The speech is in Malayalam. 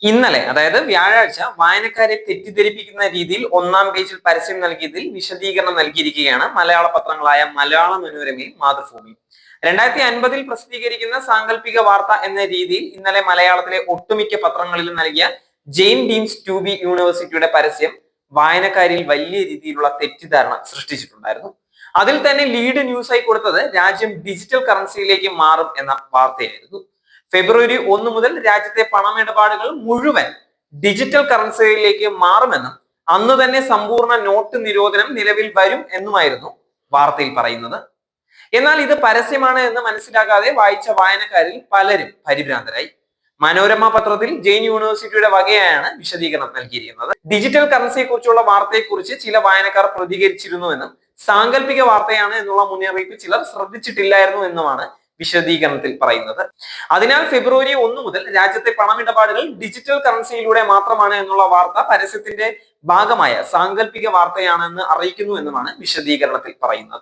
ഇന്നലെ അതായത് വ്യാഴാഴ്ച വായനക്കാരെ തെറ്റിദ്ധരിപ്പിക്കുന്ന രീതിയിൽ ഒന്നാം പേജിൽ പരസ്യം നൽകിയതിൽ വിശദീകരണം നൽകിയിരിക്കുകയാണ് മലയാള പത്രങ്ങളായ മലയാള മനോരമയും മാതൃഭൂമിയും. 2050 പ്രസിദ്ധീകരിക്കുന്ന സാങ്കല്പിക വാർത്ത എന്ന രീതിയിൽ ഇന്നലെ മലയാളത്തിലെ ഒട്ടുമിക്ക പത്രങ്ങളിലും നൽകിയ ജെയിൻ ഡീംസ് ടു ബി യൂണിവേഴ്സിറ്റിയുടെ പരസ്യം വായനക്കാരിൽ വലിയ രീതിയിലുള്ള തെറ്റിദ്ധാരണ സൃഷ്ടിച്ചിട്ടുണ്ടായിരുന്നു. അതിൽ തന്നെ ലീഡ് ന്യൂസായി കൊടുത്തത് രാജ്യം ഡിജിറ്റൽ കറൻസിയിലേക്ക് മാറും എന്ന വാർത്തയായിരുന്നു. ഫെബ്രുവരി 1 മുതൽ രാജ്യത്തെ പണമിടപാടുകൾ മുഴുവൻ ഡിജിറ്റൽ കറൻസിയിലേക്ക് മാറുമെന്നും അന്ന് തന്നെ സമ്പൂർണ്ണ നോട്ട് നിരോധനം നിലവിൽ വരും എന്നുമായിരുന്നു വാർത്തയിൽ പറയുന്നത്. എന്നാൽ ഇത് പരസ്യമാണ് എന്ന് മനസ്സിലാക്കാതെ വായിച്ച വായനക്കാരിൽ പലരും പരിഭ്രാന്തരായി. മനോരമ പത്രത്തിൽ ജെയിൻ യൂണിവേഴ്സിറ്റിയുടെ വകയായാണ് വിശദീകരണം നൽകിയിരിക്കുന്നത്. ഡിജിറ്റൽ കറൻസിയെ കുറിച്ചുള്ള വാർത്തയെക്കുറിച്ച് ചില വായനക്കാർ പ്രതികരിച്ചിരുന്നുവെന്നും സാങ്കല്പിക വാർത്തയാണ് എന്നുള്ള മുന്നറിയിപ്പ് ചിലർ ശ്രദ്ധിച്ചിട്ടില്ലായിരുന്നു എന്നുമാണ് വിശദീകരണത്തിൽ പറയുന്നത്. അതിനാൽ ഫെബ്രുവരി 1 മുതൽ രാജ്യത്തെ പണമിടപാടുകൾ ഡിജിറ്റൽ കറൻസിയിലൂടെ മാത്രമാണ് എന്നുള്ള വാർത്ത പരസ്യത്തിന്റെ ഭാഗമായ സാങ്കല്പിക വാർത്തയാണെന്ന് അറിയിക്കുന്നു എന്നുമാണ് വിശദീകരണത്തിൽ പറയുന്നത്.